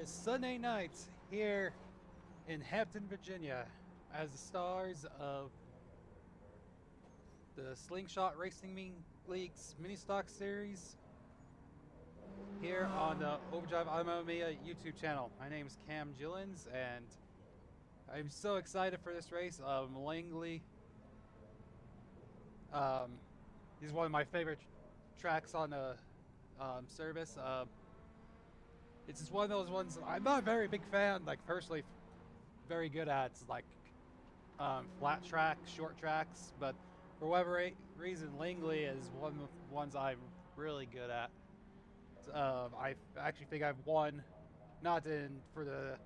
Sunday night here in Hampton, Virginia, as the stars of the Slingshot Racing League's mini stock series here on the Overdrive Mia YouTube channel. My name is Cam Gillens, and I'm so excited for this race. Langley, is one of my favorite tracks on the service. It's just one of those ones I'm not a very big fan, like personally very good at. It's like flat tracks, short tracks, but for whatever reason, Langley is one of the ones I'm really good at. I actually think I've won, not for the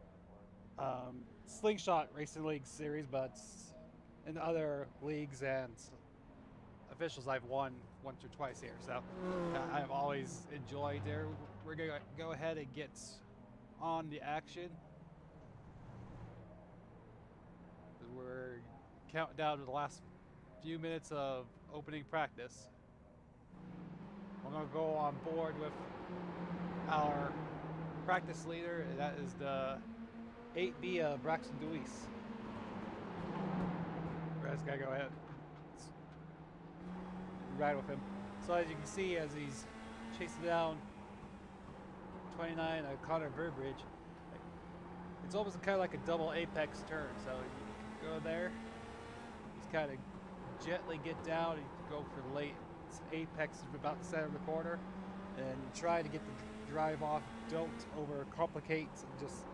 Slingshot Racing League series, but in other leagues and officials I've won once or twice here. So I've always enjoyed there. We're gonna go ahead and get on the action. We're counting down to the last few minutes of opening practice. I'm gonna go on board with our practice leader, and that is the 8B Braxton Deweese. We're just gonna go ahead and ride with him. So as you can see, as he's chasing down 29 Connor Burbridge, it's almost kind of like a double apex turn. So you go there, just kind of gently get down, and you go for the late apex about the center of the corner, and try to get the drive off. Don't overcomplicate, just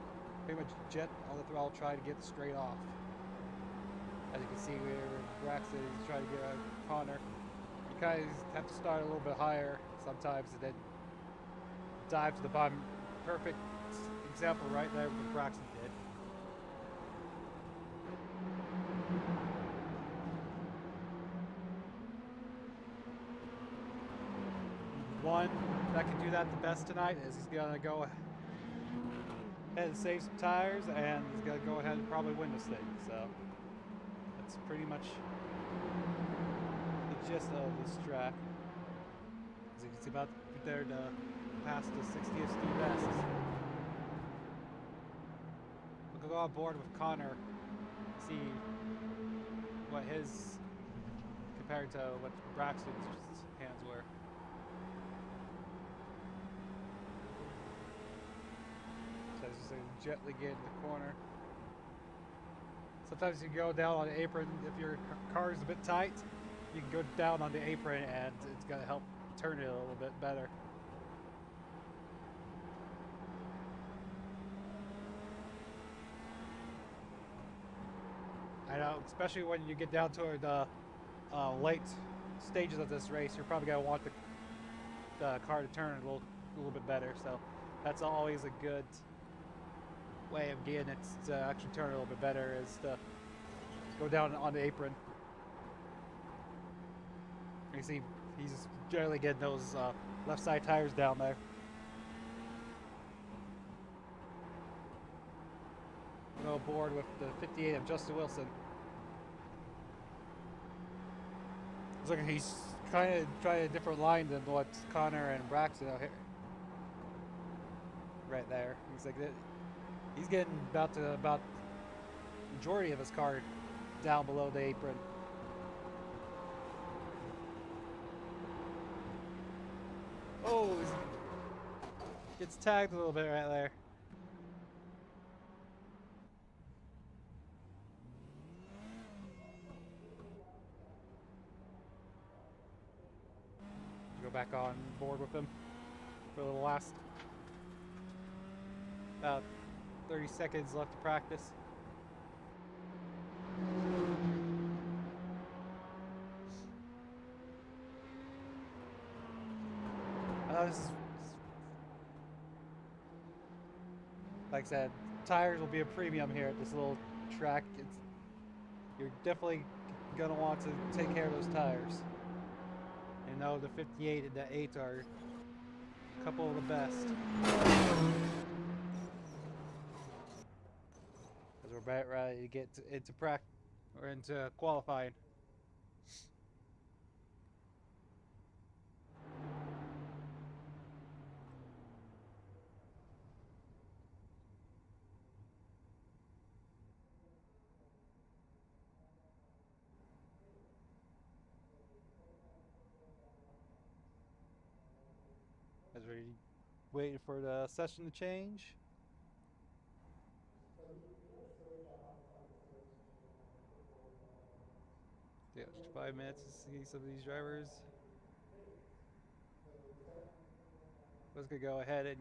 pretty much jet on the throttle, try to get straight off. As you can see, where Braxton is trying to get Connor. You kind of have to start a little bit higher sometimes and then dive to the bottom. Perfect example right there what Braxton did. One that can do that the best tonight is he's going to go ahead and save some tires, and he's going to go ahead and probably win this thing. So that's pretty much the gist of this track. As you can see, about there to pass the 60th Steve Best. We'll go on board with Connor, see what his compared to what Braxton's hands were. So just gently get in the corner. Sometimes you can go down on the apron. If your car is a bit tight, you can go down on the apron and it's going to help turn it a little bit better. I know, especially when you get down toward the late stages of this race, you're probably going to want the car to turn a little bit better. So that's always a good way of getting it to actually turn a little bit better, is to go down on the apron. You see he's generally getting those left side tires down there. We'll go aboard with the 58 of Justin Wilson. Looks like he's kind of trying a different line than what Connor and Braxton out here. Right there. He's like that. He's getting about the majority of his car down below the apron. Oh, gets tagged a little bit right there. Go back on board with him for the last about 30 seconds left to practice. This is, like I said, tires will be a premium here at this little track. You're definitely going to want to take care of those tires. You know, the 58 and the 8 are a couple of the best. As we're about ready to get into practice or into qualifying. waiting for the session to change. Yeah, 5 minutes to see some of these drivers. I was gonna go ahead and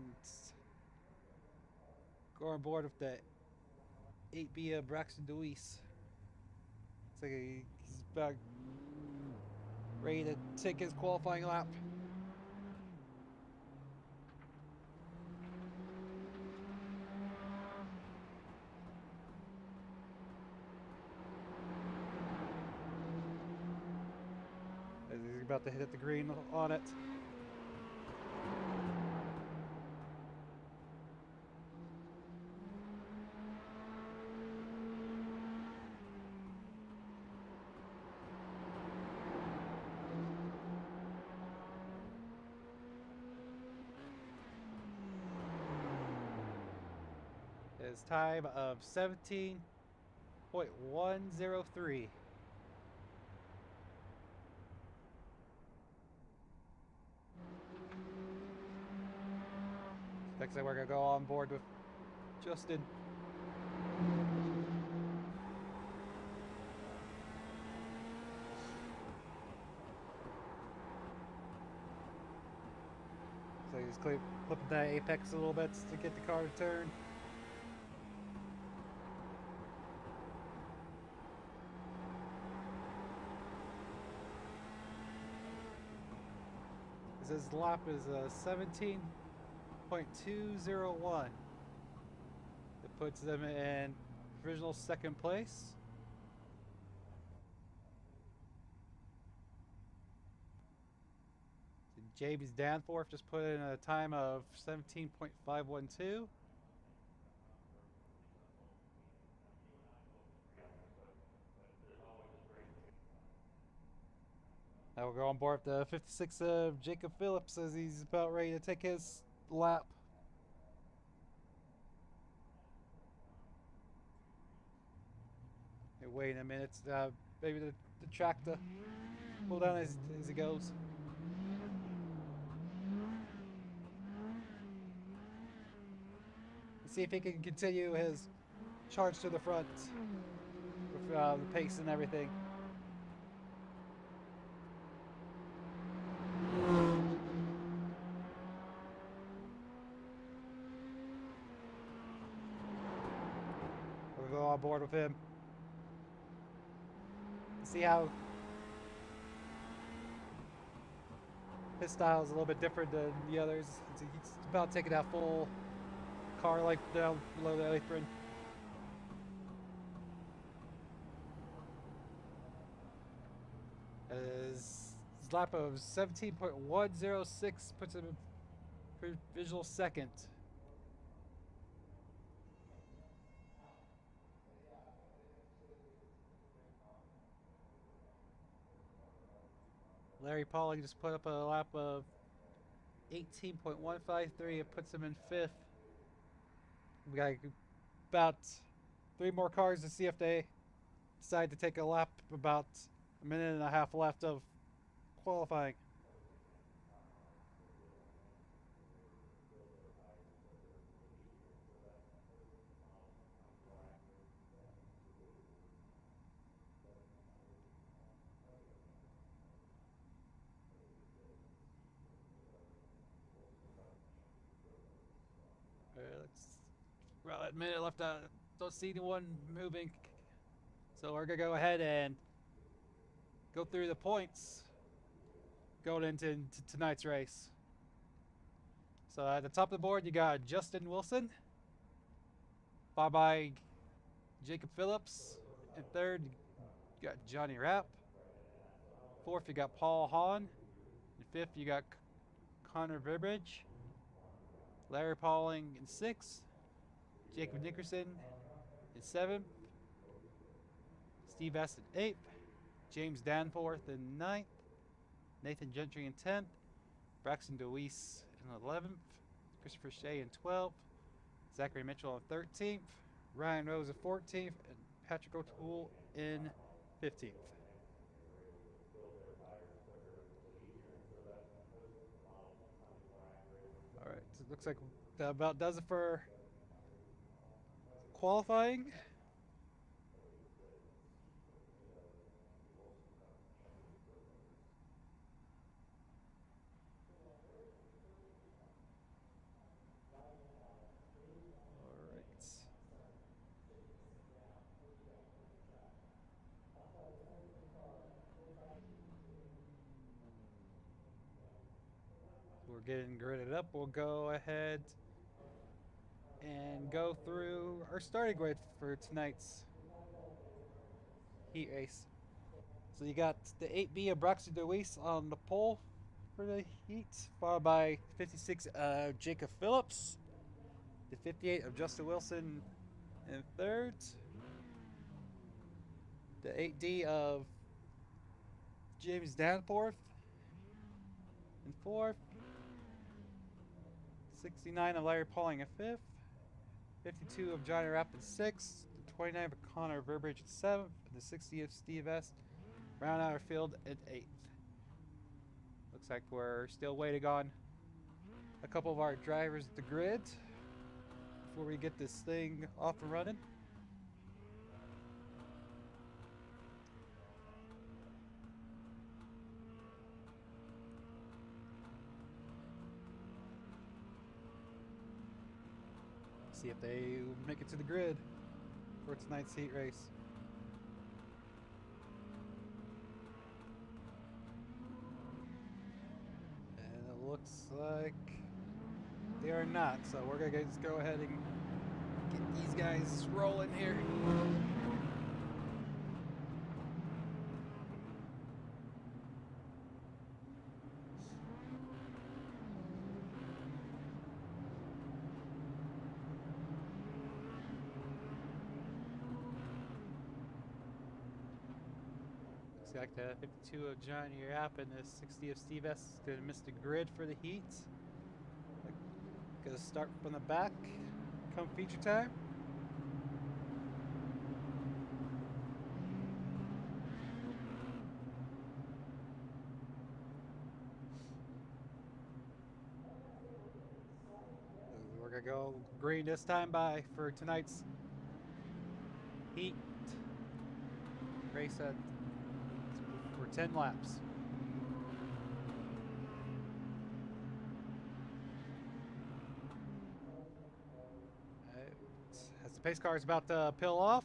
go on board with the 8B Braxton Deweese. It's like he's about ready to take his qualifying lap. As he's about to hit the green on it. His time of 17.103. Next thing we're gonna go on board with Justin. So he's clipping that apex a little bit to get the car to turn. His lap is 17.201. It puts them in provisional second place. So James Danforth just put in a time of 17.512. Now we'll go on board the 56 of Jacob Phillips as he's about ready to take his lap. Hey, wait a minute, maybe the track to pull down as he goes. Let's see if he can continue his charge to the front with the pace and everything. We'll go on board with him. See how his style is a little bit different than the others. He's about taking that full car like down below the apron. His lap of 17.106 puts him in provisional second. Larry Pauling just put up a lap of 18.153. It puts him in fifth. We got about 3 more cars to see if they decide to take a lap. About a minute and a half left of qualifying. About a minute left. Don't see anyone moving. So we're going to go ahead and go through the points going into tonight's race. So at the top of the board, you got Justin Wilson, followed by Jacob Phillips. In third, you got Johnny Rapp. Fourth, you got Paul Hahn. In fifth, you got Connor Burbridge. Larry Pauling in sixth. Jacob Nickerson in seventh. Steve Eston in eighth. James Danforth in ninth. Nathan Gentry in 10th. Braxton Deweese in 11th. Christopher Shea in 12th. Zachary Mitchell in 13th. Ryan Rose in 14th. And Patrick O'Toole in 15th. looks like that about does it for qualifying. Alright. We're getting gridded up. We'll go ahead and go through our starting grid for tonight's heat race. So you got the 8B of Braxton DeWeese on the pole for the heat, followed by 56 Jacob Phillips, the 58 of Justin Wilson in third, the 8D of James Danforth in fourth, 69 of Larry Pauling in fifth, 52 of Johnny Rapp in sixth, the 29 of Connor Burbridge in seventh, and the 60 of Steve S. round out our field at eighth. Looks like we're still waiting on a couple of our drivers at the grid before we get this thing off and running. See if they make it to the grid for tonight's heat race. And it looks like they are not, so we're gonna just go ahead and get these guys rolling here. Looks like the 52 of Johnny Rapp and the 60 of Steve S. is gonna miss the grid for the heat. Gonna start from the back come feature time. We're gonna go green this time by for tonight's heat race for 10 laps. As the pace car is about to peel off,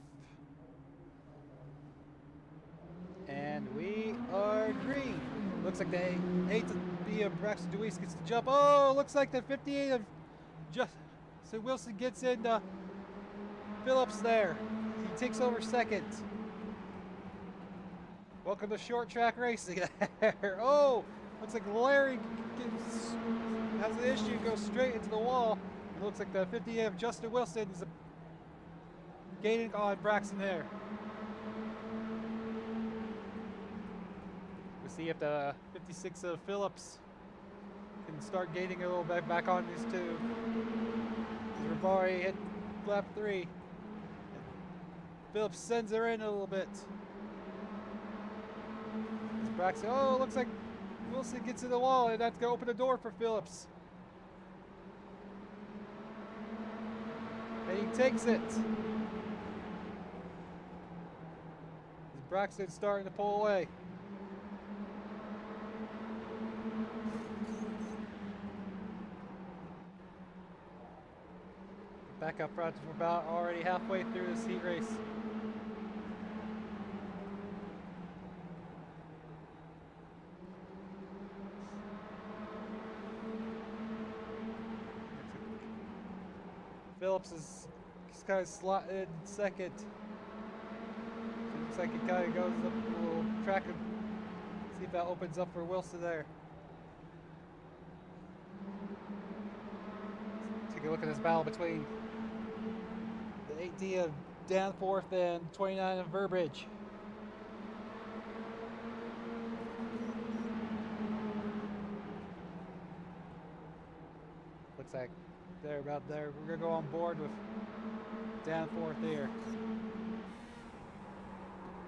and we are green. Looks like the 8 to be of Braxton DeWeese gets the jump. Oh, looks like the 58 of Justin Wilson gets into Phillips there. He takes over second. Welcome to short track racing there. Oh, looks like Larry has an issue, goes straight into the wall. It looks like the 58 of Justin Wilson is gaining on Braxton there. We'll see if the 56 of Phillips can start gaining a little bit back on these two. We've already hit lap 3. Phillips sends her in a little bit. Braxton, oh, looks like Wilson gets to the wall, and that's going to open the door for Phillips. And he takes it. Braxton starting to pull away. Back up front, we're about already halfway through this heat race. Phillips is kind of slotted second. Looks like he kind of goes up a little track and see if that opens up for Wilson there. Let's take a look at this battle between the 8D of Danforth and 29 of Burbridge. Looks like they're about there. We're gonna go on board with Danforth here.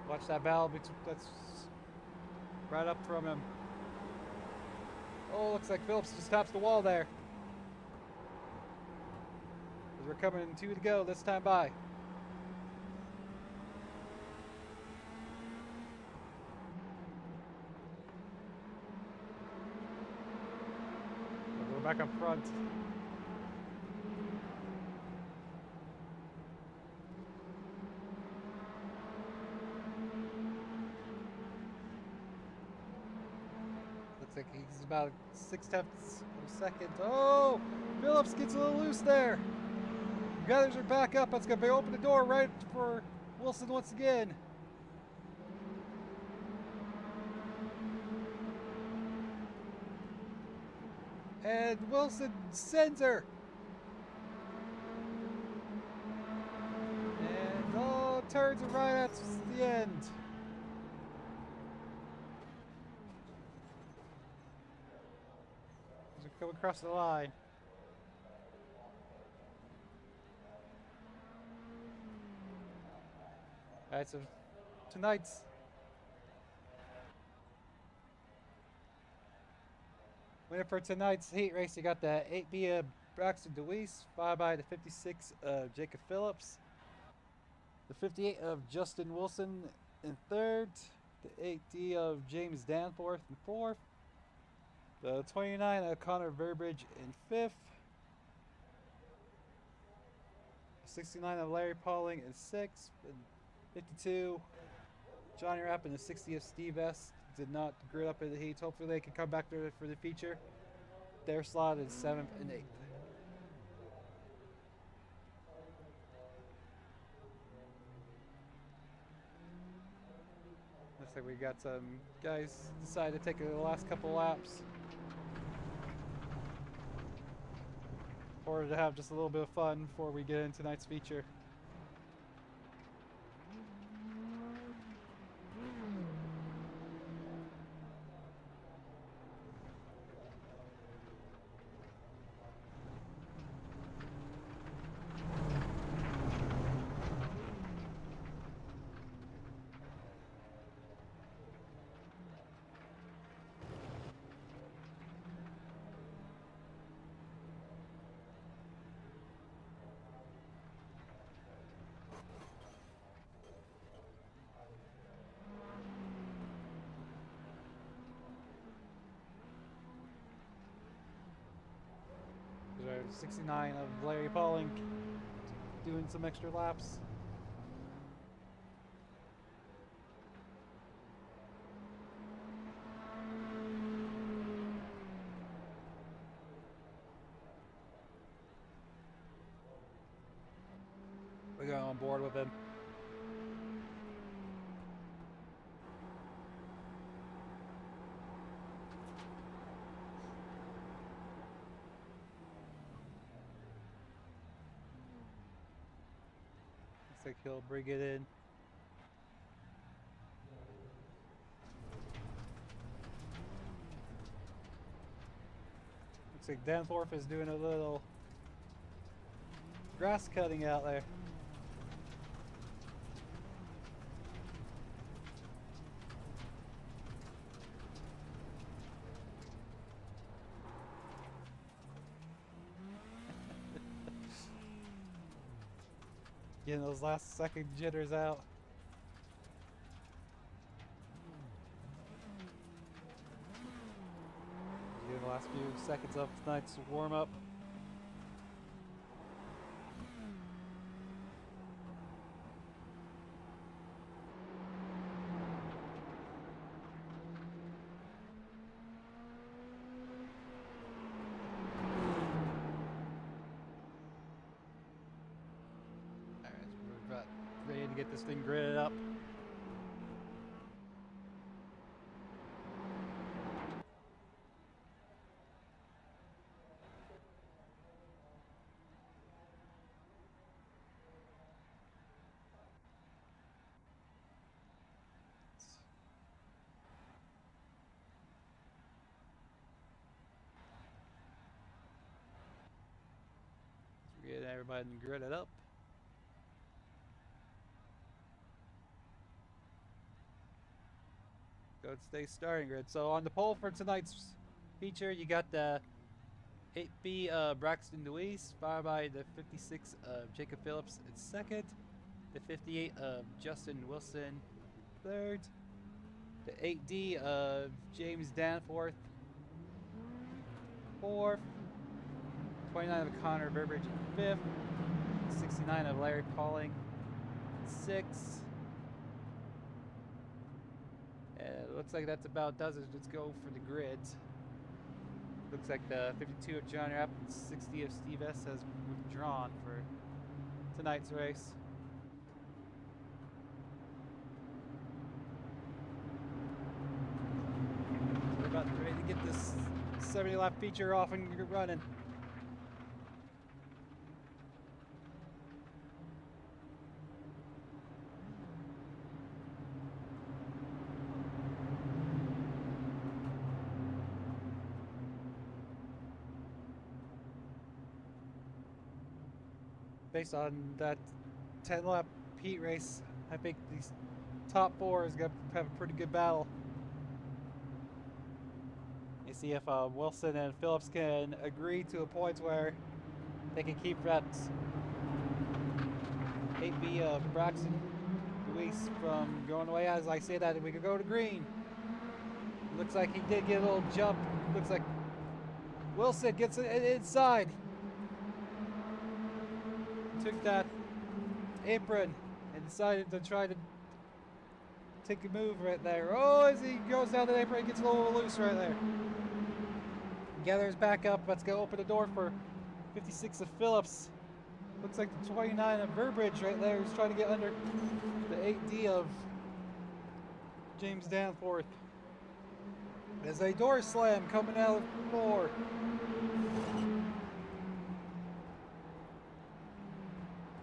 Watch that battle. That's right up from him. Oh, looks like Phillips just tops the wall there. We're coming 2 to go this time by. We're back up front. Looks like he's about 6/10 of a second. Oh! Phillips gets a little loose there. The others are back up. That's going to open the door right for Wilson once again. And Wilson sends her. And oh, turns it right at the end. As we come across the line. Alright, so tonight's winner for tonight's heat race, you got the 8B of Braxton DeWeese, followed by the 56 of Jacob Phillips, the 58 of Justin Wilson in third, the 8D of James Danforth in fourth, the 29 of Connor Burbridge in fifth, 69 of Larry Pauling in sixth, and 52 Johnny Rapp and the 60 of Steve S. Did not grid up in the heats. Hopefully they can come back there for the feature. Their slot is 7th and 8th. Looks like we got some guys decide to take the last couple laps. In order to have just a little bit of fun before we get into tonight's feature. There's 69 of Larry Pauling doing some extra laps. We're going on board with him. Looks like he'll bring it in. Looks like Danforth is doing a little grass cutting out there. Getting those last second jitters out. Doing the last few seconds of tonight's warm up. Ready to get this thing gridded up. Let's get everybody gridded up. Go to stay starting grid. So on the pole for tonight's feature, you got the 8B Braxton Deweese, followed by the 56 of Jacob Phillips in second, the 58 of Justin Wilson third, the 8D of James Danforth fourth, 29 of Connor Burbridge in fifth, 69 of Larry Pauling sixth. And it looks like that's about does it. Let's go for the grids. Looks like the 52 of John Rapp and 60 of Steve S has withdrawn for tonight's race. We're about ready to get this 70 lap feature off and running. Based on that 10 lap heat race, I think these top four is going to have a pretty good battle. You see if Wilson and Phillips can agree to a point where they can keep that 8B Braxton Luis from going away. As I say that, we could go to green. Looks like he did get a little jump. Looks like Wilson gets it inside. Took that apron and decided to try to take a move right there. Oh, as he goes down the apron, he gets a little loose right there. Gathers back up. Let's go open the door for 56 of Phillips. Looks like the 29 of Burbridge right there. He's trying to get under the 8D of James Danforth. There's a door slam coming out of the floor.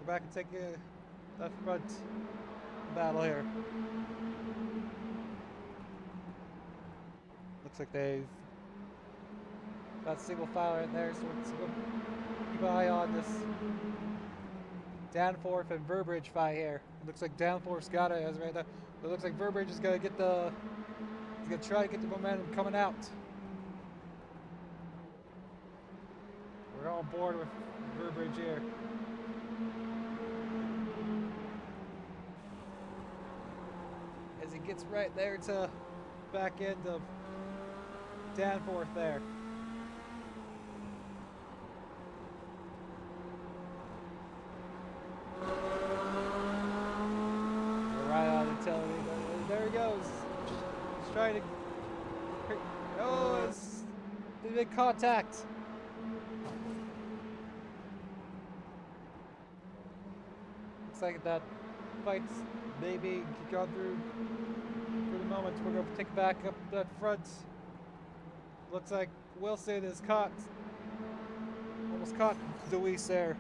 Go back and take that front battle here. Looks like they've got single file right there, so let's go keep an eye on this Danforth and Burbridge fight here. It looks like Danforth's got it as right there. It looks like Burbridge is gonna get he's gonna try to get the momentum coming out. We're on board with Burbridge here. As he gets right there to back end of Danforth there. We're right on the television. There he goes. He's trying to. Oh, they made contact. Looks like that fight's maybe gone through for the moment. We're going to take it back up that front. Looks like Wilson is almost caught Deweese there.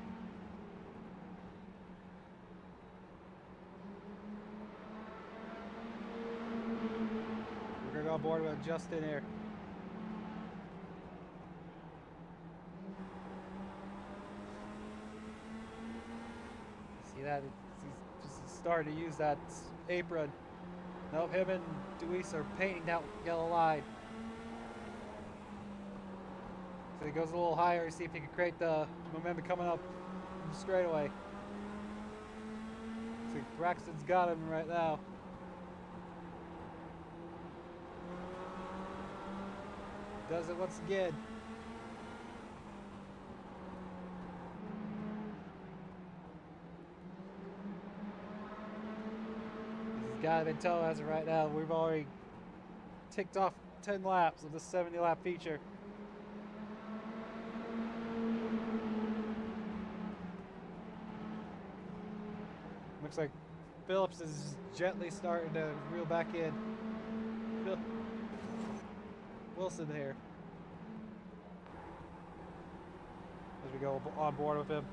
We're going to go on board with Justin here. See that? He's just starting to use that apron. Nope, him and Deweese are painting that yellow line. So he goes a little higher, see if he can create the momentum coming up straight away. See, Braxton's got him right now. Does it once again. He's got him in tow as of right now. We've already ticked off 10 laps of the 70 lap feature. Looks like Phillips is gently starting to reel back in. Wilson here. As we go on board with him.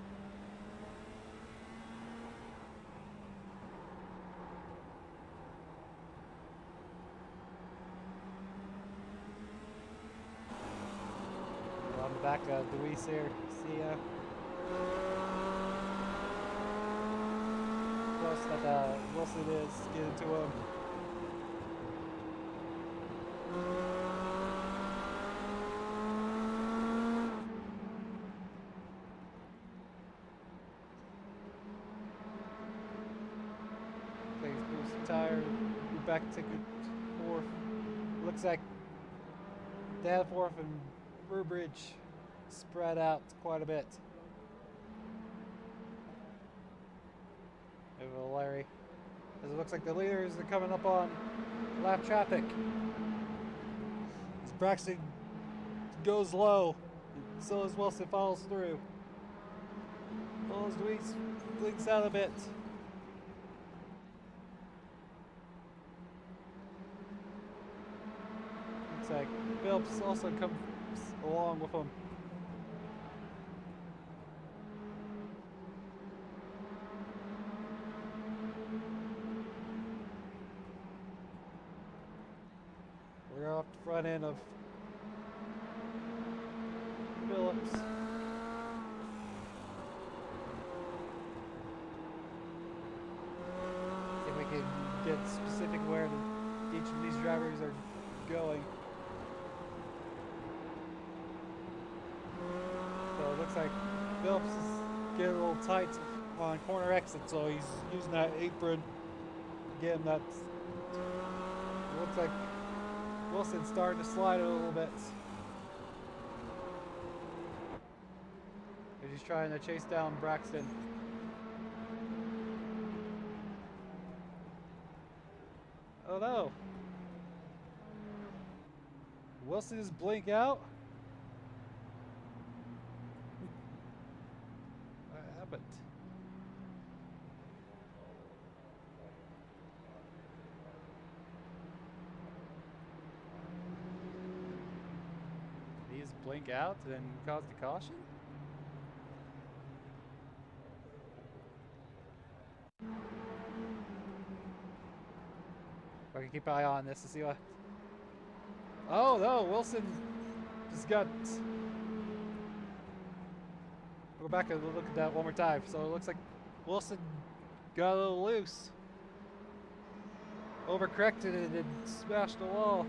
We're on the back of Deweese here. See ya. That Wilson is getting to him. tire. We're back to fourth. Looks like Danforth and Burbridge spread out quite a bit. Over Larry. As it looks like the leaders are coming up on lap traffic. As Braxton goes low, so as Wilson follows through. As Luis blinks out a bit. Looks like Phillips also comes along with him. We're off the front end of Phillips. See if we can get specific where each of these drivers are going. So it looks like Phillips is getting a little tight on corner exit, so he's using that apron. Again, that's it looks like Wilson's starting to slide a little bit. He's trying to chase down Braxton. Oh no! Wilson just blink out? What happened? Did he just blink out and then cause the caution? I can keep an eye on this to see what. Oh no, Wilson just got. We'll go back and look at that one more time. So it looks like Wilson got a little loose, overcorrected it and smashed the wall.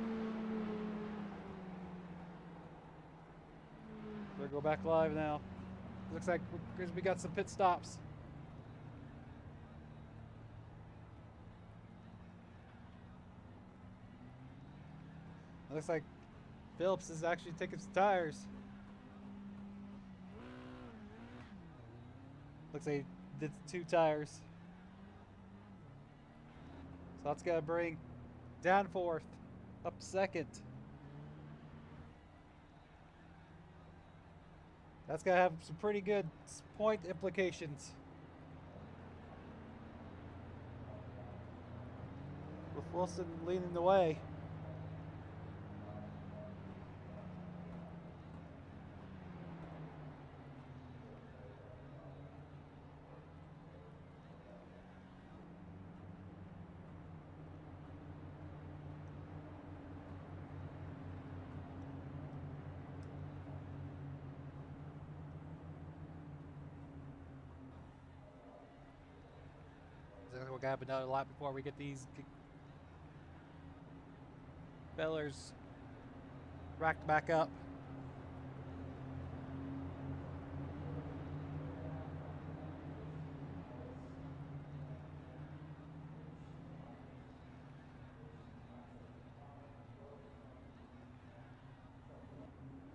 We'll go back live now. Looks like we got some pit stops. It looks like Phillips is actually taking some tires. Looks like he did 2 tires. So that's gonna bring Danforth up second. That's gonna have some pretty good point implications. With Wilson leading the way. We're gonna have another lap before we get these fellers racked back up.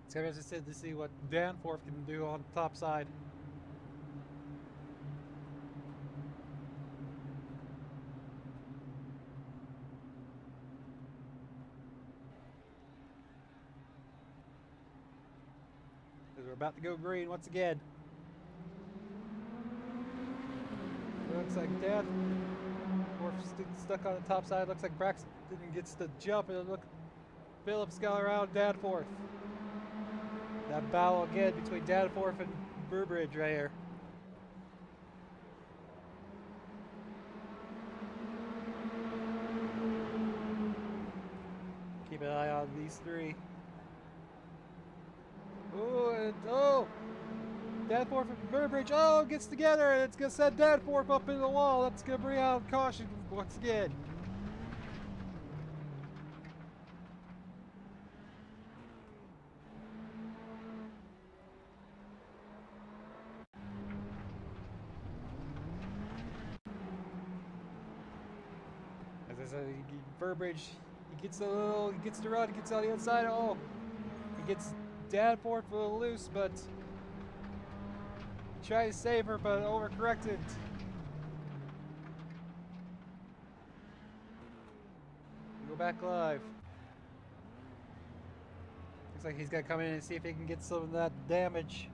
It's gonna be interesting to see what Danforth can do on the top side. We're about to go green once again. Looks like Danforth stuck on the top side. Looks like Braxton gets the jump, and look, Phillips got around Danforth. That battle again between Danforth and Burbridge right here. Keep an eye on these 3. Oh, Danforth and Burbridge, gets together, and it's going to send Danforth up into the wall. That's going to bring out caution once again. There's a Burbridge. He gets a little. He gets the run. He gets on the outside. Oh, he gets Danforth a little loose, but he tried to save her, but overcorrected. We go back live. Looks like he's gonna come in and see if he can get some of that damage.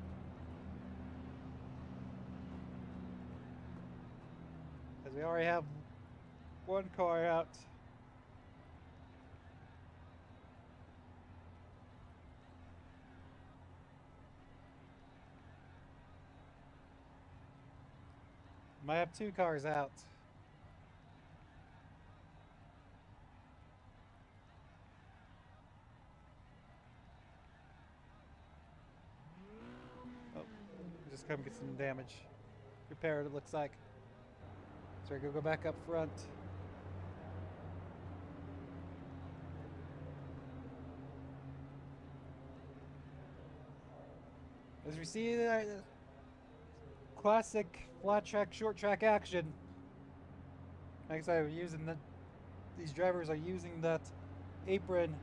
Because we already have one car out. Might have two cars out. Oh, just come get some damage repaired, it looks like. So we're gonna go back up front. As we see classic flat track, short track action. Like I said, we're using these drivers are using that apron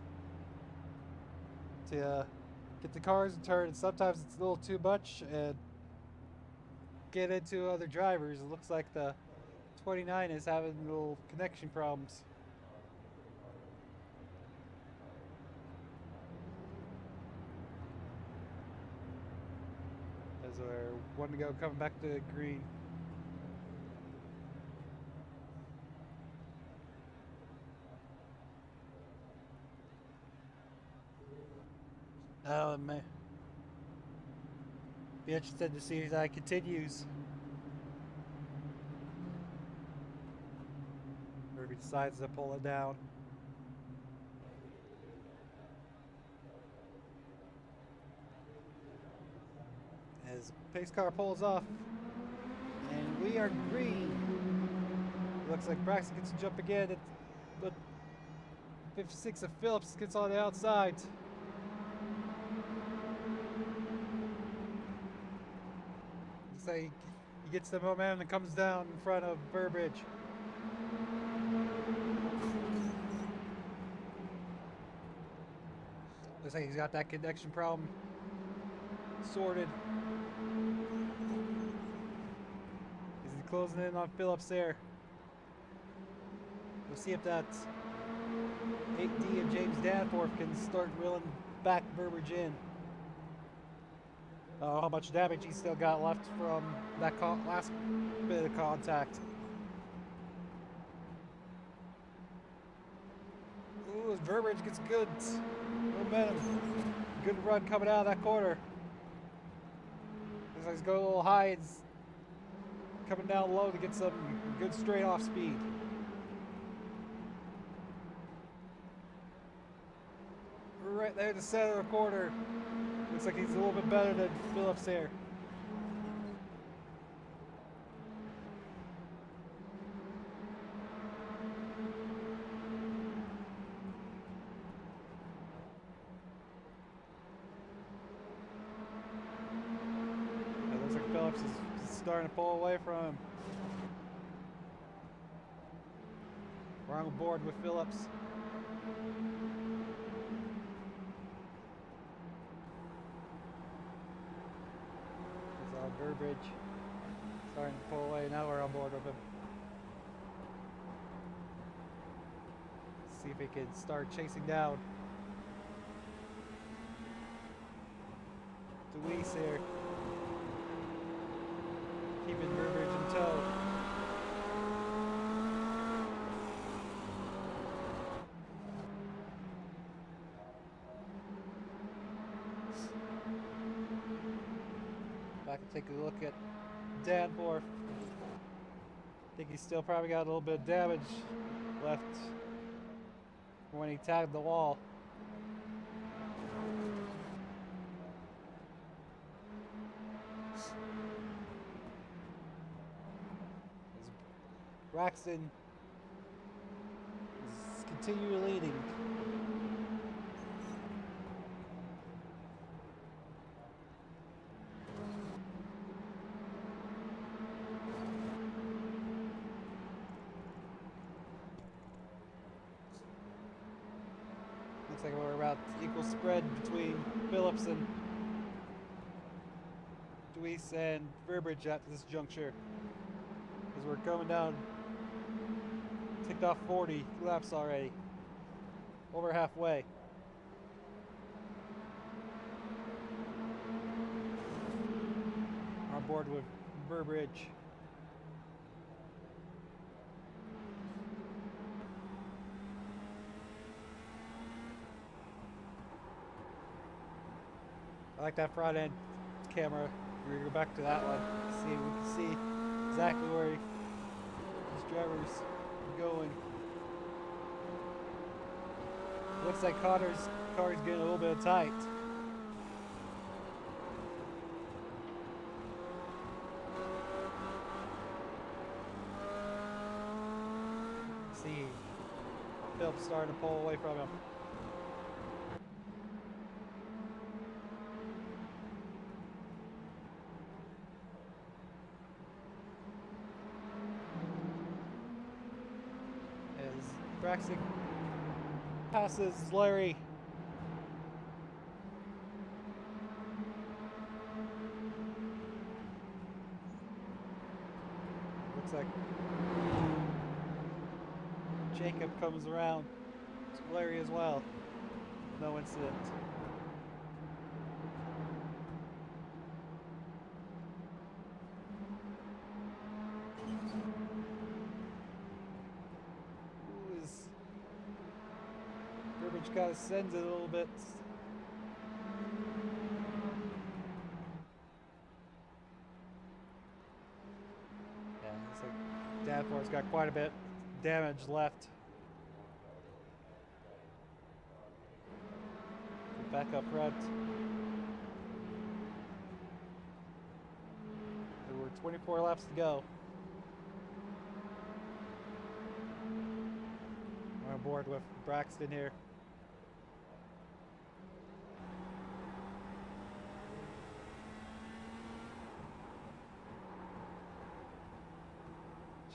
to get the cars in turn. And sometimes it's a little too much and get into other drivers. It looks like the 29 is having little connection problems. As we're one to go coming back to green. Oh man. Be interested to see if that continues. Or if he decides to pull it down. As pace car pulls off, and we are green. Looks like Braxton gets to jump again, but 56 of Phillips gets on the outside. So he gets the momentum and comes down in front of Burbridge. Looks like he's got that connection problem sorted. He's closing in on Phillips there. We'll see if that 8D of James Danforth can start reeling back Burbridge in. How much damage he's still got left from that last bit of contact. Ooh, as Burbridge gets good momentum. Good run coming out of that corner. Looks like he's going a little high. It's coming down low to get some good straight off speed. Right there in the center of the corner. Looks like he's a little bit better than Phillips there. It looks like Phillips is starting to pull away from him. We're on board with Phillips. Burbridge starting to pull away. Now we're on board with him. See if he can start chasing down Deweese here. Keeping Burbridge in tow. Back and take a look at Danforth. I think he's still probably got a little bit of damage left when he tagged the wall. Braxton is continually leading. Looks like we're about equal spread between Phillips and Deweese and Burbridge at this juncture. Because we're coming down, ticked off 40 laps already. Over halfway. On board with Burbridge. I like that front end camera. We're gonna go back to that one. See, we can see exactly where this driver's going. Looks like Connor's car is getting a little bit tight. See, Phillips starting to pull away from him. As Braxton passes Larry. Looks like Jacob comes around to Larry as well. No incident. Burbridge kind of sends it a little bit. Yeah, looks like Danforth's got quite a bit damage left. Back up front. There were 24 laps to go. We're on board with Braxton here.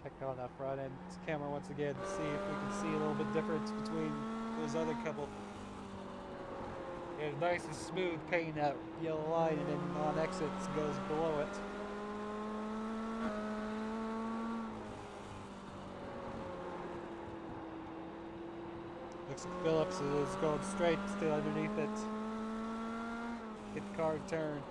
Check on that front end camera once again to see if we can see a little bit difference between those other couple. It's nice and smooth painting that yellow line, and then on exits goes below it. Looks like Phillips is going straight to underneath it. Get the car to turn.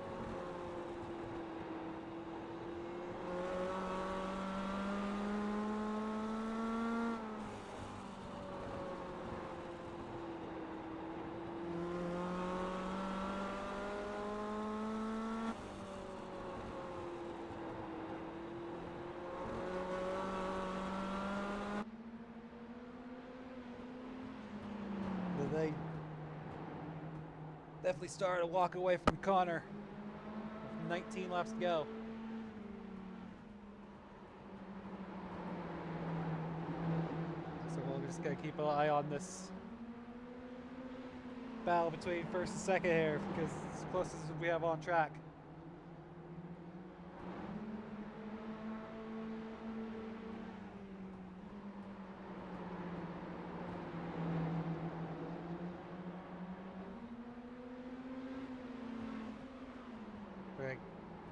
They definitely started to walk away from Connor. 19 laps to go. So we're just gonna keep an eye on this battle between first and second here, because it's as close as we have on track.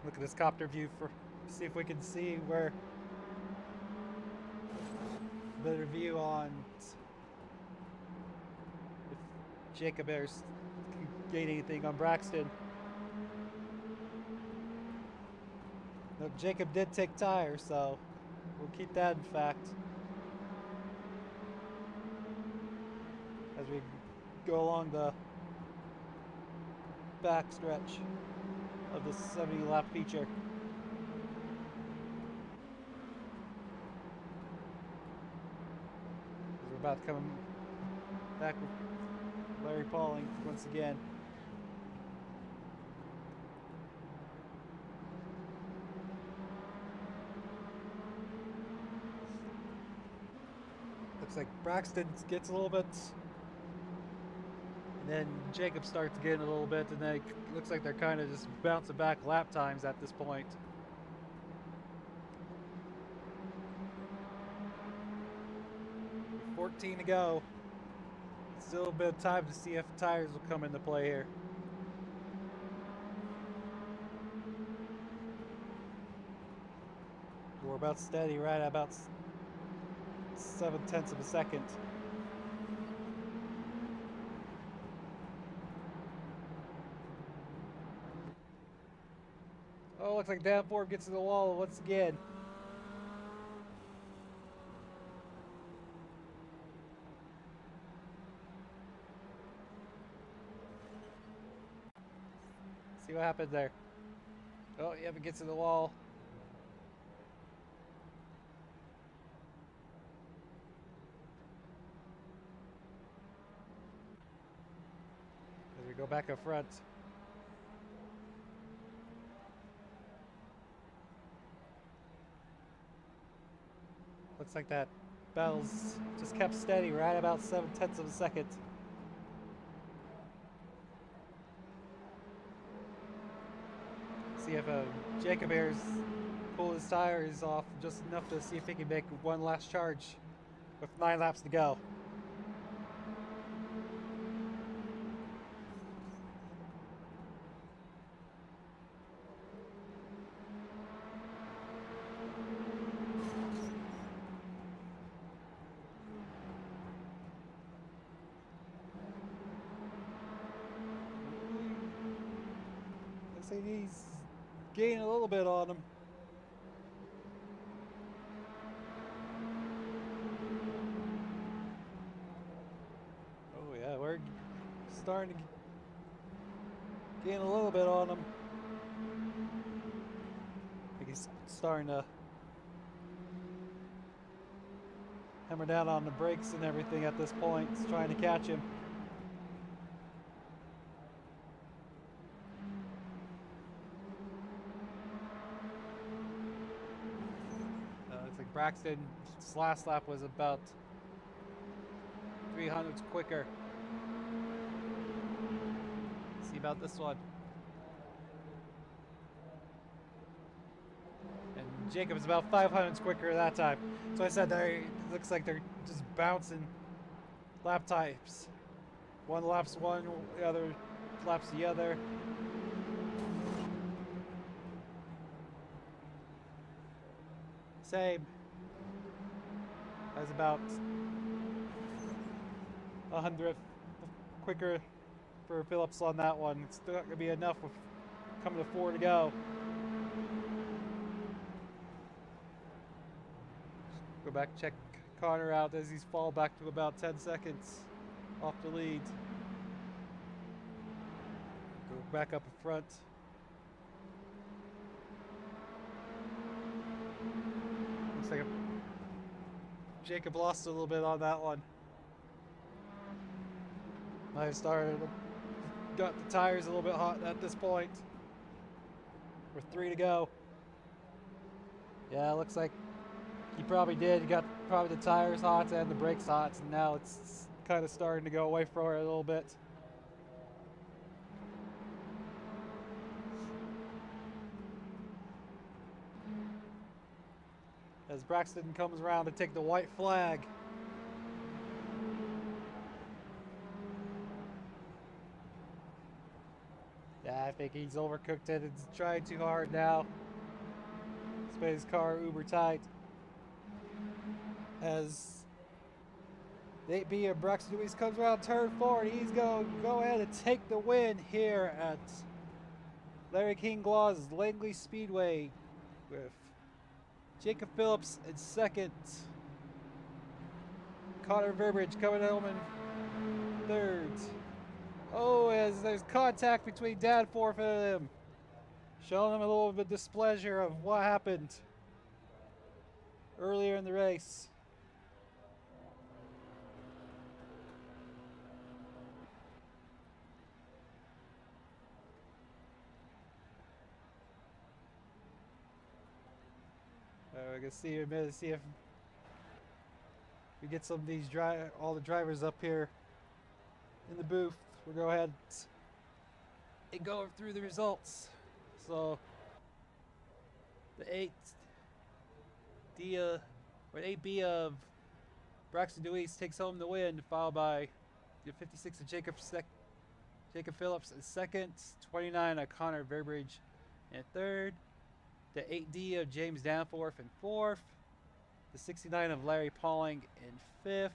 Look at this copter view for see if we can see where better view on if Jacob Ayers can gain anything on Braxton. No, Jacob did take tires, so we'll keep that in fact as we go along the back stretch of this 70-lap feature. We're about to come back with Larry Pauling once again. Looks like Braxton gets a little bit, and then Jacob starts getting a little bit, and then it looks like they're kind of just bouncing back lap times at this point. .14 to go. It's Still a bit of time to see if tires will come into play here. We're about steady right at about 7/10 of a second. Oh, looks like Danforth gets to the wall once again. See what happens there. Oh, yep, it gets to the wall. As we go back up front. Looks like that battle's just kept steady right about 7/10 of a second. See if Jacob Ayers pull his tires off just enough to see if he can make one last charge with 9 laps to go. Looks like he's gaining a little bit on him. Oh yeah, we're starting to gain a little bit on him. I think he's starting to hammer down on the brakes and everything at this point. He's trying to catch him. Looks like Braxton's last lap was about 300s quicker. See about this one. And Jacob's about 500s quicker that time. So I said it looks like they're just bouncing lap types. One lap's one, the other lap's the other. Same. That's about 100th quicker for Phillips on that one. It's still not going to be enough with coming to 4 to go. Go back, check Connor out as he's fall back to about 10 seconds off the lead. Go back up in front. Looks like Jacob lost a little bit on that one. I got the tires a little bit hot at this point. With 3 to go. Yeah, looks like he probably did. He got probably the tires hot and the brakes hot, and now it's kind of starting to go away from it a little bit. As Braxton comes around to take the white flag. Yeah, I think he's overcooked it. It's trying too hard now. He's made his car uber tight. As the 8B of Braxton Lewis comes around turn 4, and he's going to go ahead and take the win here at Larry King Law's Langley Speedway with Jacob Phillips in second. Connor Burbridge coming home in third. Oh, as there's contact between Danforth and him, showing him a little bit of displeasure of what happened earlier in the race. We're gonna see in a minute, see if we get some of these all the drivers up here in the booth. We'll go ahead and go through the results. So the 8B of Braxton Dewey takes home the win, followed by 56 of Jacob Phillips in second, 29 of Connor Verbridge in third, the 8D of James Danforth in fourth, the 69 of Larry Pauling in fifth,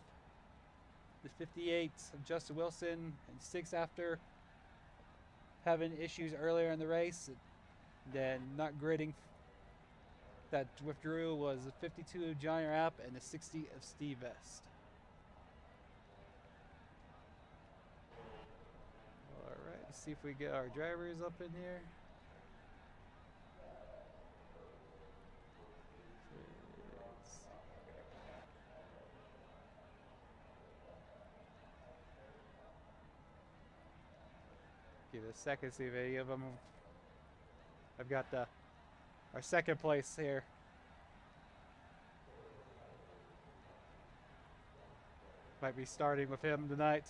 the 58 of Justin Wilson in sixth after having issues earlier in the race. Then not gridding that withdrew was the 52 of Johnny Rapp and the 60 of Steve Vest. Alright, let's see if we get our drivers up in here. Give it a second, see if any of them. I've got our second place here. Might be starting with him tonight.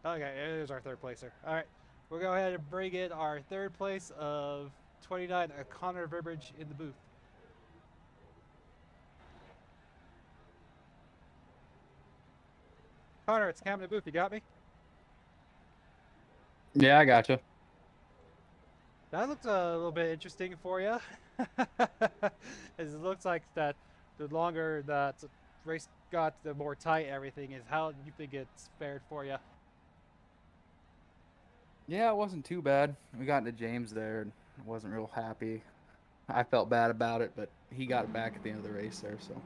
Okay, there's our third placer. All right, we'll go ahead and bring in our third place of 29, Connor Verbridge in the booth. Connor, it's Cam in the booth. You got me? Yeah, I gotcha. That looked a little bit interesting for you. As it looks like that the longer that race got, the more tight everything is. How do you think it's fared for you? Yeah, it wasn't too bad. We got into James there and wasn't real happy. I felt bad about it, but he got it back at the end of the race there, so.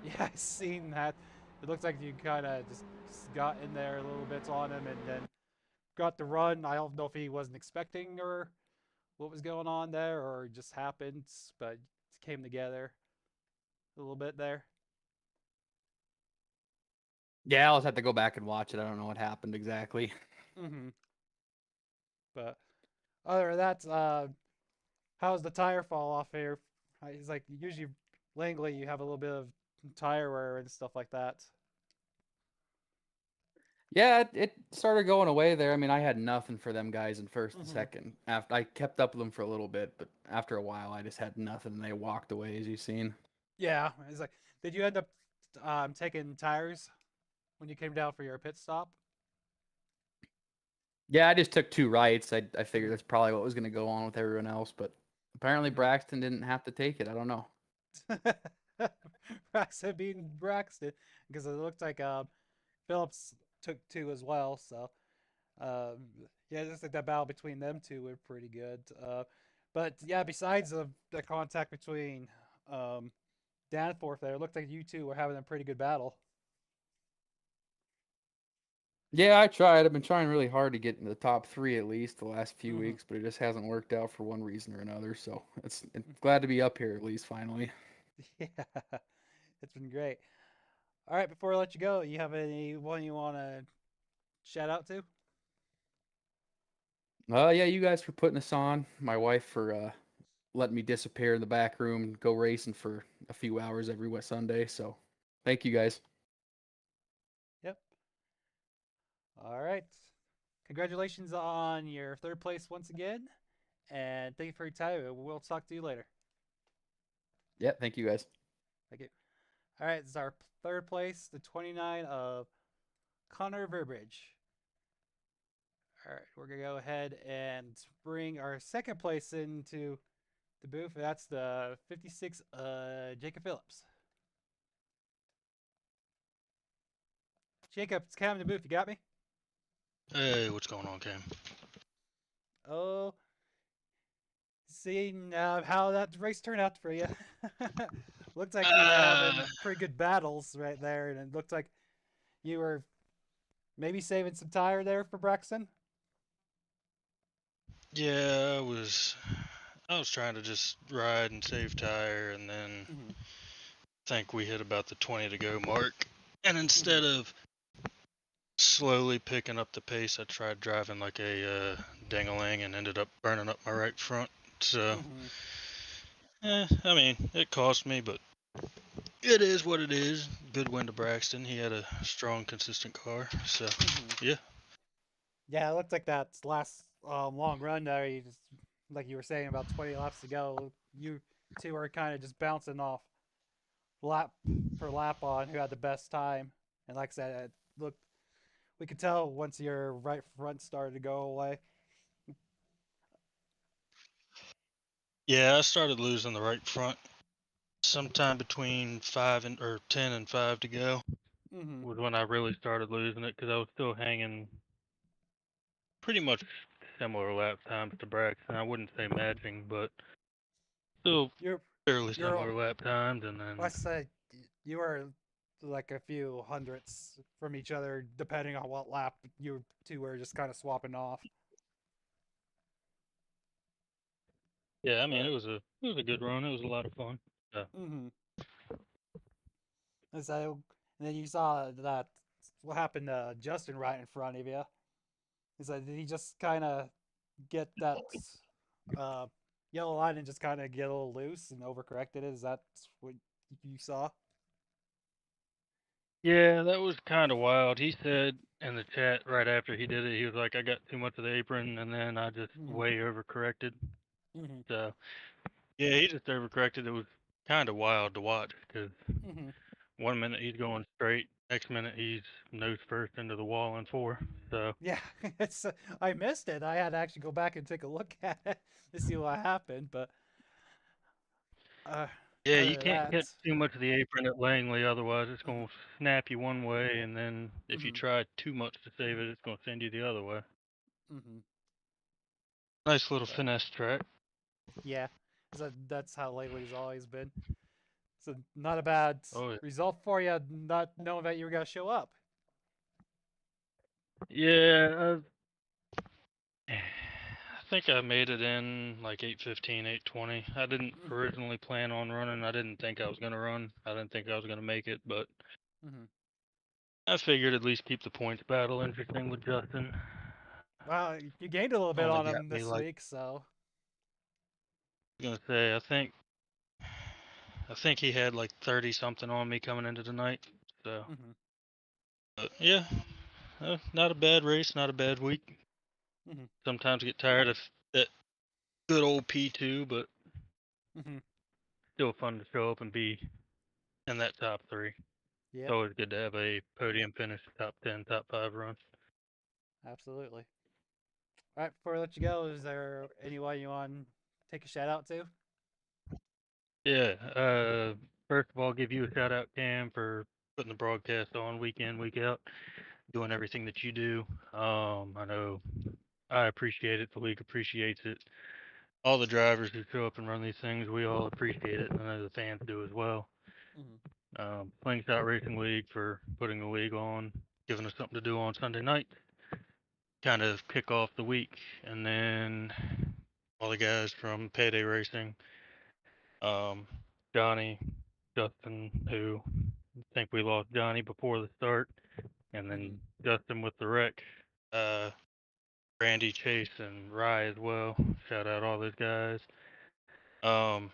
Yeah, I seen that. It looks like you kind of just got in there a little bit on him and then got the run. I don't know if he wasn't expecting or what was going on there or it just happened, but it came together a little bit there. Yeah, I'll just have to go back and watch it. I don't know what happened exactly. Mm-hmm. But other than that, how's the tire fall off here? It's like usually Langley, you have a little bit of tire wear and stuff like that. Yeah, it started going away there. I mean, I had nothing for them guys in first and Mm-hmm. second. After I kept up with them for a little bit, but after a while, I just had nothing, and they walked away, as you've seen. Yeah, it's like, did you end up taking tires when you came down for your pit stop? Yeah, I just took two rights. I figured Mm-hmm. that's probably what was going to go on with everyone else, but apparently Braxton didn't have to take it. I don't know. Braxton being Braxton, because it looked like Phillips took two as well. So um, yeah, just like that battle between them two were pretty good. But yeah, besides the contact between Danforth there, it looked like you two were having a pretty good battle. Yeah, I tried. I've been trying really hard to get in the top three at least the last few Mm-hmm. weeks, but it just hasn't worked out for one reason or another. So it's glad to be up here at least finally. Yeah, it's been great. All right, before I let you go, you have anyone you want to shout out to? Yeah, you guys for putting us on. My wife for letting me disappear in the back room and go racing for a few hours every West Sunday. So thank you guys. Yep. All right. Congratulations on your third place once again. And thank you for your time. We'll talk to you later. Yeah, thank you guys. Thank you. All right. This is our third place, the 29 of Connor Verbridge. All right. We're going to go ahead and bring our second place into the booth. That's the 56 Jacob Phillips. Jacob, it's Cam in the booth. You got me? Hey, what's going on, Cam? Oh, seeing how that race turned out for you. Looked like you were having pretty good battles right there, and it looked like you were maybe saving some tire there for Braxton. Yeah, I was trying to just ride and save tire, and then Mm-hmm. think we hit about the 20 to go mark. And instead Mm-hmm. of slowly picking up the pace, I tried driving like a ding-a-ling and ended up burning up my right front. So, Mm-hmm. I mean, it cost me, but it is what it is. Good win to Braxton. He had a strong, consistent car. So, Mm-hmm. yeah. Yeah, it looked like that last long run there. You just like you were saying about 20 laps to go. You two were kind of just bouncing off lap per lap on who had the best time. And like I said, look, we could tell once your right front started to go away. Yeah, I started losing the right front sometime between 10 and 5 to go Mm-hmm. was when I really started losing it because I was still hanging pretty much similar lap times to Braxton. I wouldn't say matching, but still You're fairly you're similar lap times. And I then say you are like a few hundredths from each other, depending on what lap you two were just kind of swapping off. yeah, I mean But it was a good run. It was a lot of fun. So, mm-hmm. And so and then you saw that what happened to Justin right in front of you. Is that did he just kind of get that uh, yellow line and just kind of get a little loose and overcorrected it? Is that what you saw? yeah, that was kind of wild. He said in the chat right after he did it, he was like, "I got too much of the apron, and then I just Mm-hmm. way overcorrected." Mm-hmm. So yeah, he just overcorrected. It was kind of wild to watch because Mm-hmm. 1 minute he's going straight, next minute he's nose first into the wall in four. So Yeah, it's I missed it. I had to actually go back and take a look at it to see what happened. But uh, yeah, you other than can't that, get too much of the apron at Langley, otherwise it's gonna snap you one way, and then if you mm-hmm. try too much to save it, it's gonna send you the other way. Mm-hmm. Nice little But finesse track. yeah, so that's how Langley's always been. So not a bad Oh result for you, not knowing that you were gonna show up. yeah, I think I made it in like 8:15, 8:20. I didn't originally plan on running. I didn't think I was gonna run. I didn't think I was gonna make it, but Mm-hmm. I figured at least keep the points battle interesting with Justin. Well, you gained a little bit Only on got him me this like week, so. I was gonna say I think he had like 30 something on me coming into the night. So Mm-hmm. but yeah, not a bad race, not a bad week. Mm-hmm. Sometimes get tired of that good old P2, but Mm-hmm. still fun to show up and be in that top three. It's Yep, always good to have a podium finish, top 10, top 5 run. absolutely. All right, before I let you go, is there anyone you want to take a shout out to? Yeah. First of all, give you a shout out, Cam, for putting the broadcast on week in, week out, doing everything that you do. I know I appreciate it. The league appreciates it. All the drivers who show up and run these things, we all appreciate it, and I know the fans do as well. Mm-hmm. Slingshot Racing League for putting the league on, giving us something to do on Sunday night, kind of kick off the week, and then all the guys from Payday Racing, um, Johnny, Justin, who I think we lost Johnny before the start, and Mm-hmm. then Justin with the wreck, uh, Randy, Chase, and Rye as well. Shout out all those guys. Um,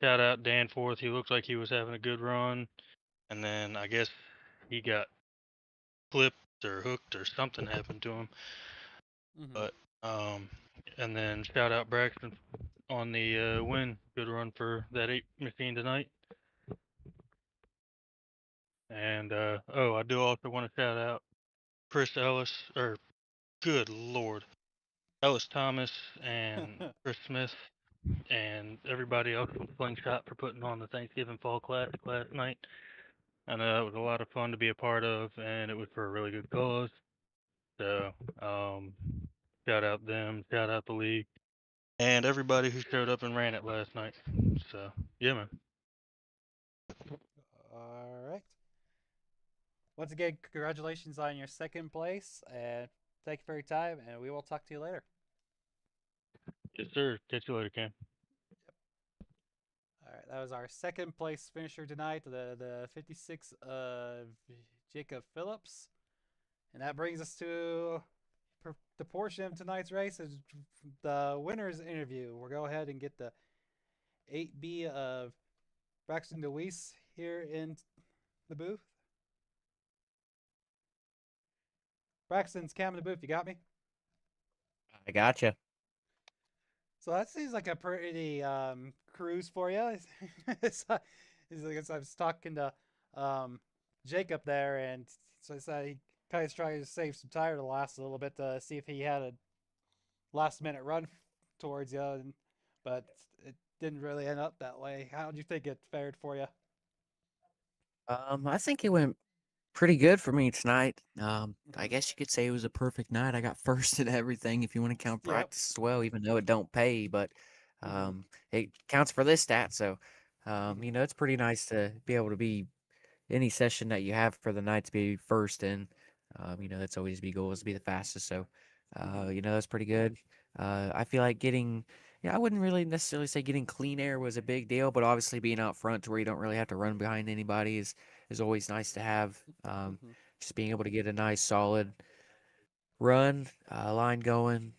Shout out Danforth. He looks like he was having a good run, and then I guess he got clipped or hooked or something happened to him. Mm-hmm. But and then shout out Braxton on the win. Good run for that 8 machine tonight. And oh, I do also want to shout out Chris Ellis, or good lord, Ellis Thomas and Chris Smith and everybody else from Slingshot for putting on the Thanksgiving Fall Classic last night. I know that was a lot of fun to be a part of, and it was for a really good cause. So, shout out them, shout out the league, and everybody who showed up and ran it last night. So, yeah, man. All right. Once again, congratulations on your second place, and thank you for your time. And we will talk to you later. Yes, sir. Catch you later, Cam. All right, that was our second place finisher tonight, the 56 of Jacob Phillips, and that brings us to the portion of tonight's race is the winner's interview. We'll go ahead and get the 8B of Braxton DeWeese here in the booth. Braxton's Cam in the booth. You got me? I gotcha. So that seems like a pretty cruise for you. it's like I was talking to Jacob there, and So I said he kind of trying to save some tire to last a little bit to see if he had a last minute run towards you, but it didn't really end up that way. How do you think it fared for you? I think it went pretty good for me tonight. I Hmm. guess you could say it was a perfect night. I got first in everything if you want to count Yep. practice as well, even though it don't pay, but Hmm. it counts for this stat. So, Hmm. it's pretty nice to be able to be any session that you have for the night to be first in. That's always be goal is to be the fastest. So, Hmm. that's pretty good. I feel like getting, I wouldn't really necessarily say getting clean air was a big deal, but obviously being out front to where you don't really have to run behind anybody is always nice to have. Hmm. Just being able to get a nice solid run, line going.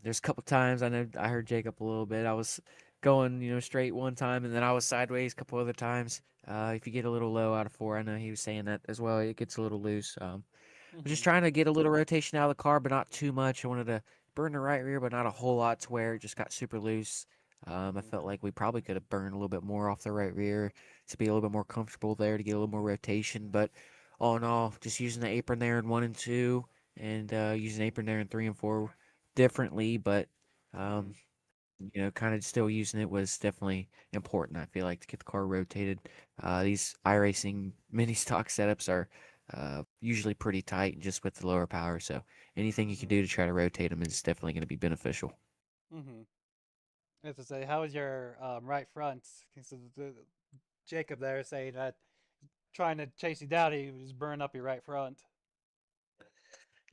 There's a couple times I know I heard Jacob a little bit. I was going, straight one time, and then I was sideways a couple other times. If you get a little low out of four, I know he was saying that as well. It gets a little loose. Was just Hmm. trying to get a little rotation out of the car, but not too much. I wanted to burn the right rear, but not a whole lot to where it just got super loose. I Hmm. felt like we probably could have burned a little bit more off the right rear to be a little bit more comfortable there to get a little more rotation. But all in all, just using the apron there in one and two, and using apron there in three and four differently, but Hmm. um, kind of still using it was definitely important. I feel like to get the car rotated. These iRacing mini stock setups are usually pretty tight just with the lower power. So anything you can Hmm. do to try to rotate them is definitely going to be beneficial. Hmm. As to say, how was your right front? 'Cause Jacob there saying that trying to chase you down, he was burning up your right front.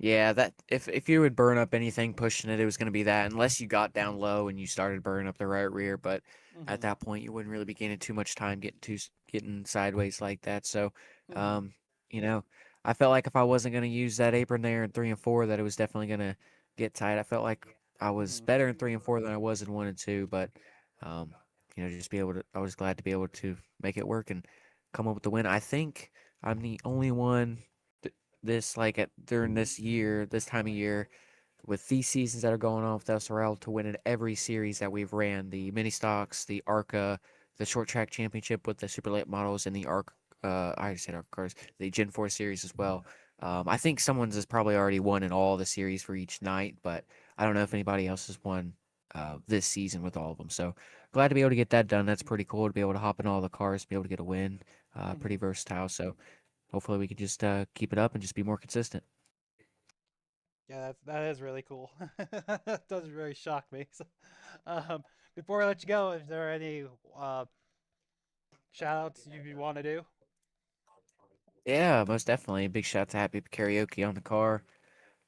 Yeah, that if you would burn up anything pushing it, it was going to be that unless you got down low and you started burning up the right rear. But at Hmm. that point, you wouldn't really be gaining too much time getting sideways like that. So, Hmm. um, you know, I felt like if I wasn't going to use that apron there in three and four, that it was definitely going to get tight. I felt like I was Hmm. better in three and four than I was in one and two. But, um, just be able to. I was glad to be able to make it work and come up with the win. I think I'm the only one this like at during this year, this time of year, with these seasons that are going on with SRL to win in every series that we've ran, the mini stocks, the ARCA, the short track championship with the super late models, and the ARC. I said ARC cars, the Gen 4 series as well. I think someone's has probably already won in all the series for each night, but I don't know if Hmm. anybody else has won this season with all of them. So glad to be able to get that done. That's pretty cool to be able to hop in all the cars, be able to get a win. Pretty Hmm. versatile. So hopefully we can just keep it up and just be more consistent. Yeah, that is really cool. That doesn't really shock me. So, um, before I let you go, is there any uh, shout outs you want to do? Yeah, most definitely. Big shout out to Happy Karaoke on the car.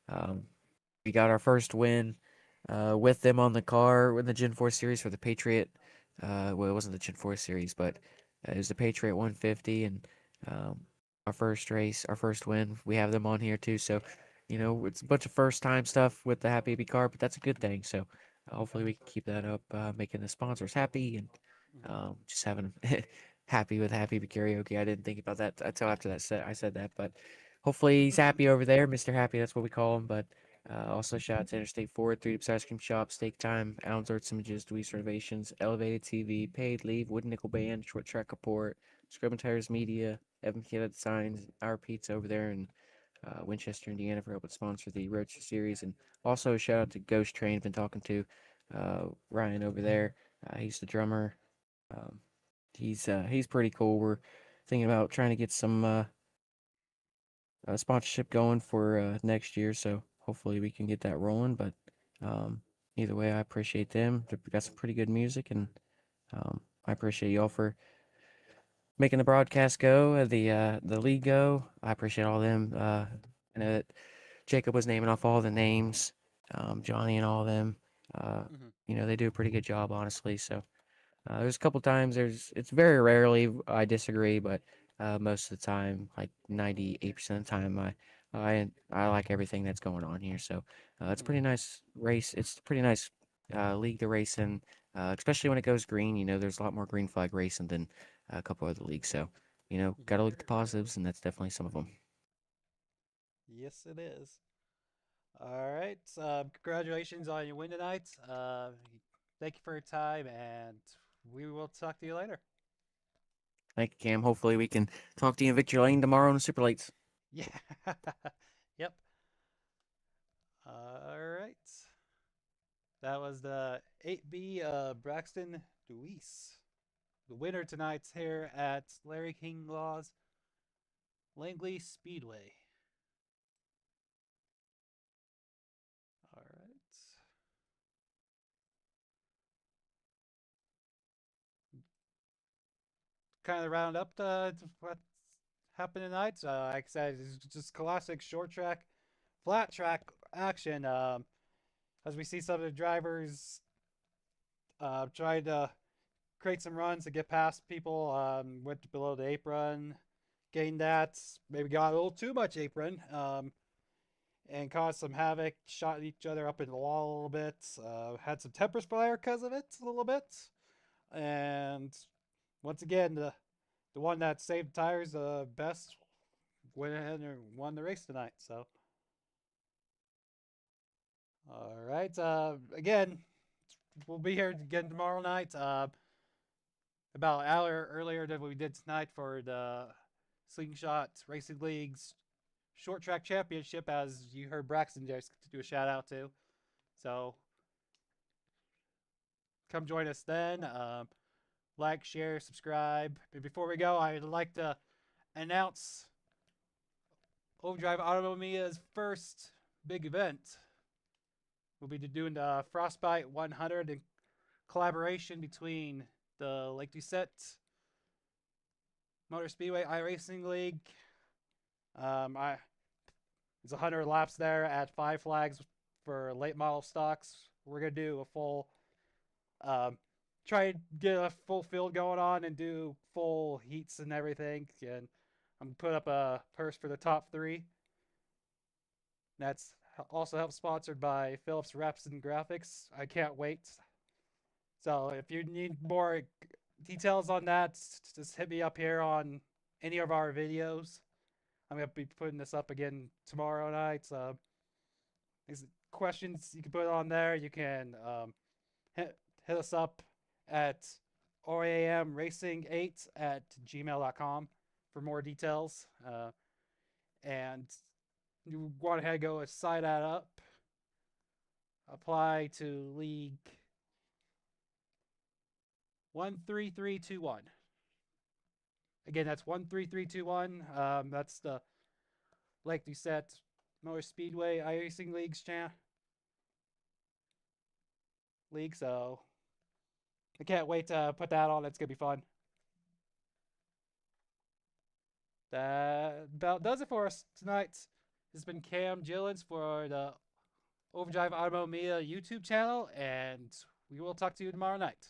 Um, we got our first win with them on the car in the Gen 4 series for the Patriot. Well, it wasn't the Gen 4 series, but it was the Patriot 150, and um, our first race, our first win. We have them on here too, so it's a bunch of first time stuff with the Happy Baby car, but that's a good thing. So hopefully we can keep that up, making the sponsors happy and Hmm. just having happy with Happy Karaoke. I didn't think about that until after that I said that, but hopefully he's happy over there, Mr. Happy. That's what we call him, but. Also, shout out to Interstate 4, 3 Dips Ice Cream Shop, Steak Time, Allen's Arts Images, Dewey's Renovations, Elevated TV, Paid Leave, Wooden Nickel Band, Short Track Report, Scrub and Tires Media, Evan Kid Designs, Our Pizza over there in Winchester, Indiana for helping sponsor the Roadster Series. And also, a shout out to Ghost Train. Been talking to Ryan over there. He's the drummer. Um, he's pretty cool. We're thinking about trying to get some sponsorship going for next year. So hopefully we can get that rolling. But um, either way, I appreciate them. They've got some pretty good music, and I appreciate y'all for making the broadcast go, the league go. I appreciate all of them. I know that Jacob was naming off all the names, Johnny and all of them. Uh, Hmm. they do a pretty good job, honestly. So there's a couple times it's very rarely I disagree, but most of the time, like 98% of the time, I like everything that's going on here. So it's a Hmm. pretty nice race. It's a pretty nice league to race in, especially when it goes green. There's a lot more green flag racing than a couple other leagues. So got Hmm. to look at the positives, and that's definitely some of them. Yes, it is. All right. Congratulations on your win tonight. Thank you for your time, and we will talk to you later. Thank you, Cam. Hopefully we can talk to you in Victory Lane tomorrow in the Super Lights. Yeah. Yep. All right. That was the 8B Braxton Deweese. The winner tonight's here at Larry King Law's Langley Speedway. All right. Kind of round up what happened tonight. Like I said, it's just classic short track, flat track action. As we see some of the drivers trying to create some runs to get past people, went below the apron, gained that, maybe got a little too much apron, and caused some havoc, shot each other up in the wall a little bit, had some temper flare because of it a little bit, and once again, the one that saved tires the best went ahead and won the race tonight. So, all right. Again, we'll be here again tomorrow night. About an hour earlier than we did tonight for the Slingshot Racing League's Short Track Championship, as you heard Braxton just do a shout out to. So, come join us then. Like, share, subscribe. But before we go, I'd like to announce Overdrive Autonomia's first big event. We'll be doing the Frostbite 100 in collaboration between the Lake Doucette Motor Speedway iRacing League. It's 100 laps there at 5 flags for late model stocks. We're gonna do a full, try and get a full field going on and do full heats and everything. And I'm gonna put up a purse for the top 3. That's also helped sponsored by Phillips Reps and Graphics. I can't wait. So if you need more details on that, just hit me up here on any of our videos. I'm going to be putting this up again tomorrow night. So these questions you can put on there. You can hit us up at oamracing8@gmail.com for more details. And you want to go sign that up. Apply to League 13321. Again, that's 13321. That's the Lake Doucette Motor Speedway iRacing League. So I can't wait to put that on. It's gonna be fun. That about does it for us tonight. This has been Cam Gillens for the Overdrive Autonomia YouTube channel, and we will talk to you tomorrow night.